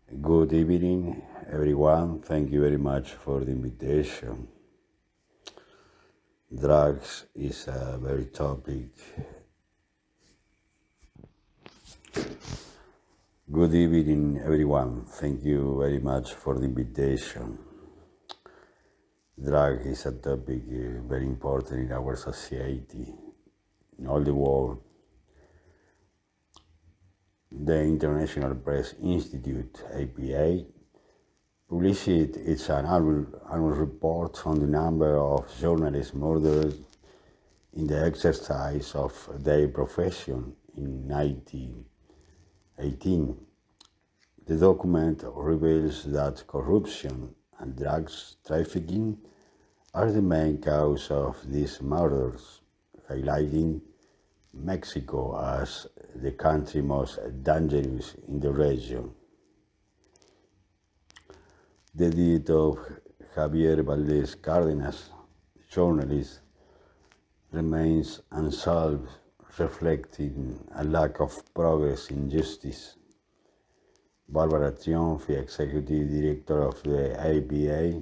Good evening, everyone. Thank you very much for the invitation. Drugs is a very topic. Good evening, everyone. Thank you very much for the invitation. Drug is a topic very important in our society, in all the world. The International Press Institute, APA, published its annual report on the number of journalists murdered in the exercise of their profession in 1918. The document reveals that corruption and drugs trafficking are the main cause of these murders, highlighting Mexico as the country most dangerous in the region. The death of Javier Valdez Cárdenas, journalist, remains unsolved, reflecting a lack of progress in justice. Barbara Triumph, the executive director of the APA,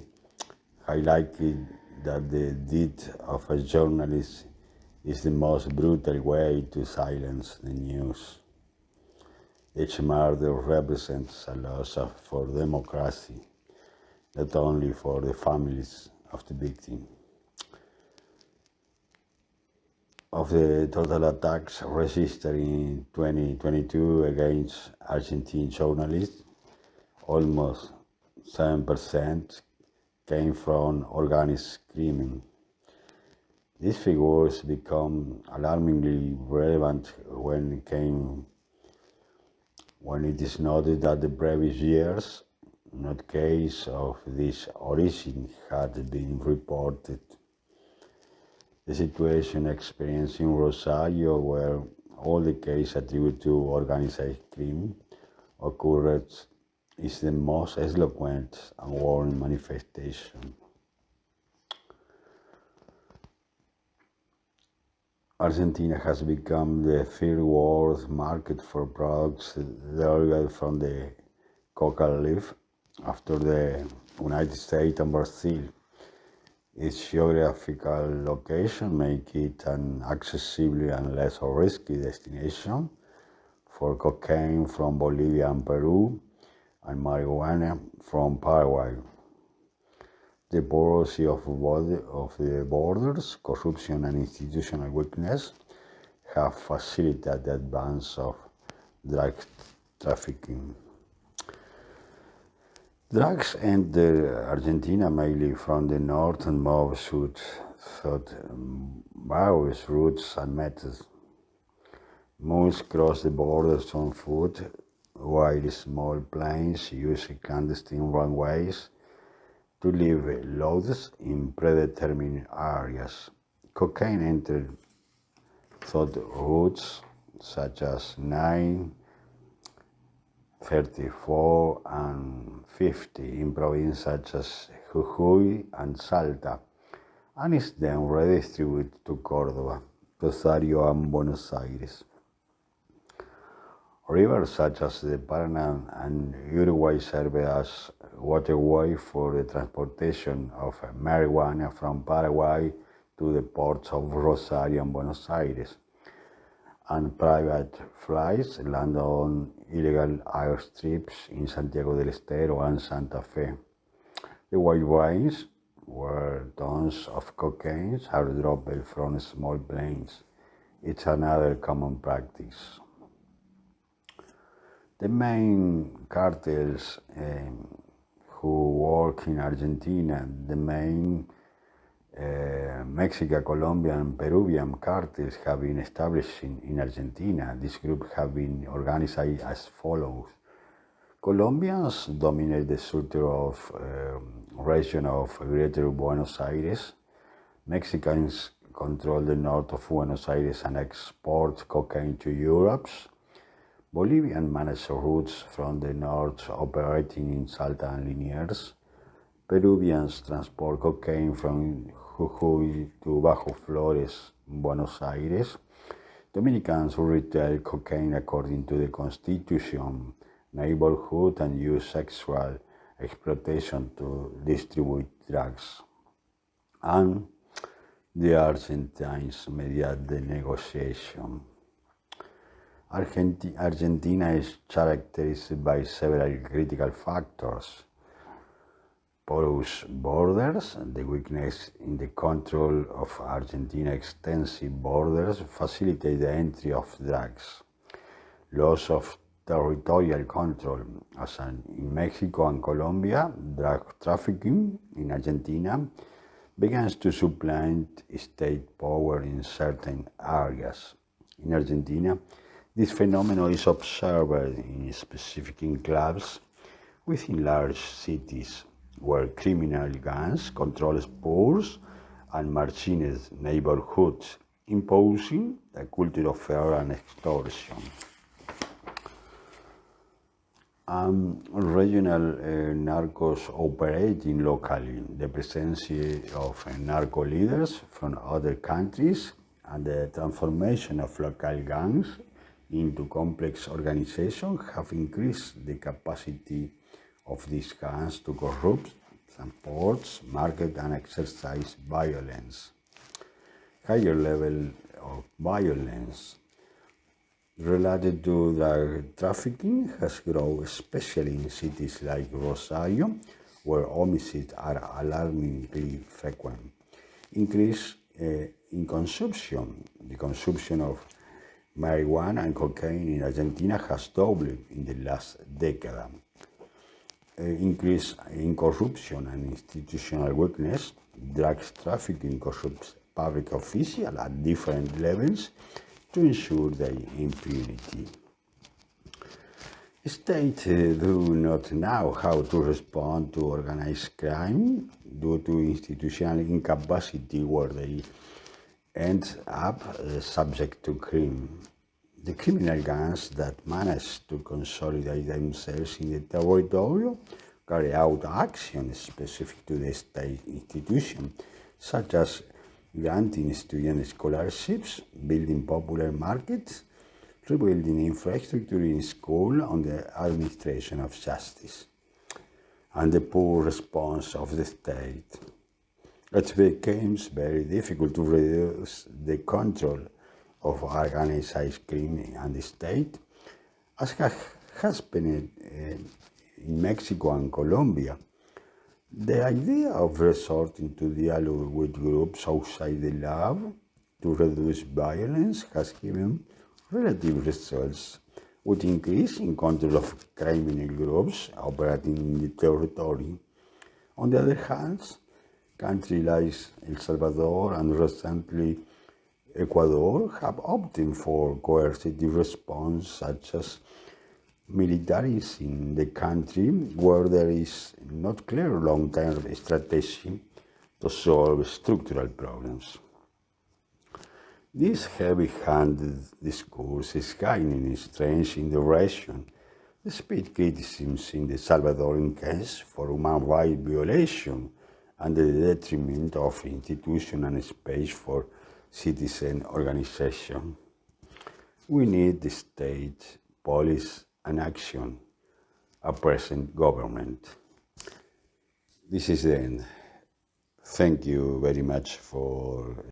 highlighted that the death of a journalist is the most brutal way to silence the news. Each murder represents a loss for democracy, not only for the families of the victim. Of the total attacks registered in 2022 against Argentine journalists, almost 7% came from organized crime. These figures become alarmingly relevant when it is noted that the previous years, not cases of this origin had been reported. The situation experienced in Rosario, where all the cases attributed to organized crime occurred, is the most eloquent and warning manifestation. Argentina has become the third world market for products derived from the coca leaf after the United States and Brazil. Its geographical location makes it an accessible and less risky destination for cocaine from Bolivia and Peru and marijuana from Paraguay. The porosity of the borders, corruption and institutional weakness have facilitated the advance of drug trafficking. Drugs enter Argentina mainly from the north and move south through various routes and methods. Most cross the borders on foot, while small planes use clandestine runways to leave loads in predetermined areas. Cocaine entered through routes such as 9, 34 and 50 in provinces such as Jujuy and Salta, and is then redistributed to Córdoba, Rosario and Buenos Aires. Rivers such as the Paraná and Uruguay serve as waterway for the transportation of marijuana from Paraguay to the ports of Rosario and Buenos Aires, and private flights land on illegal airstrips in Santiago del Estero and Santa Fe. The wide range where tons of cocaine are dropped from small planes. It's another common practice. The main cartels who work in Argentina, the main Mexican, Colombian, and Peruvian cartels have been established in Argentina. This group have been organized as follows. Colombians dominate the southern region of Greater Buenos Aires. Mexicans control the north of Buenos Aires and export cocaine to Europe. Bolivian manage routes from the north operating in Salta and Liniers. Peruvians transport cocaine from Jujuy to Bajo Flores, Buenos Aires. Dominicans retail cocaine according to the constitution neighborhood and use sexual exploitation to distribute drugs. And the Argentines mediate the negotiation. Argentina is characterized by several critical factors: porous borders. The weakness in the control of Argentina's extensive borders facilitate the entry of drugs. Loss of territorial control, as in Mexico and Colombia. Drug trafficking in Argentina begins to supplant state power in certain areas. In Argentina, this phenomenon is observed in specific enclaves within large cities, where criminal gangs control poor and marginalized neighborhoods, imposing a culture of fear and extortion. Regional narcos operating locally. The presence of narco leaders from other countries and the transformation of local gangs into complex organizations have increased the capacity of these gangs to corrupt, transport, market, and exercise violence. Higher level of violence related to drug trafficking has grown, especially in cities like Rosario, where homicides are alarmingly frequent. Increase in consumption. The consumption of marijuana and cocaine in Argentina has doubled in the last decade. Increase in corruption and institutional weakness. Drug trafficking corrupts public officials at different levels to ensure their impunity. States do not know how to respond to organized crime due to institutional incapacity, where they end up subject to crime. The criminal gangs that manage to consolidate themselves in the territory carry out actions specific to the state institution, such as granting student scholarships, building popular markets, rebuilding infrastructure in school, and the administration of justice, and the poor response of the state. It becomes very difficult to reduce the control of organized crime and the state, as has been in Mexico and Colombia. The idea of resorting to dialogue with groups outside the law to reduce violence has given relative results, with increase in control of criminal groups operating in the territory. On the other hand, countries like El Salvador and recently Ecuador have opted for coercive response, such as militarizing the country, where there is not clear long-term strategy to solve structural problems. This heavy-handed discourse is gaining strength in the region, despite criticisms in the Salvadoran case for human rights violation and the detriment of institutions and space for citizen organization. We need the state, police, and action, a present government. This is the end. Thank you very much for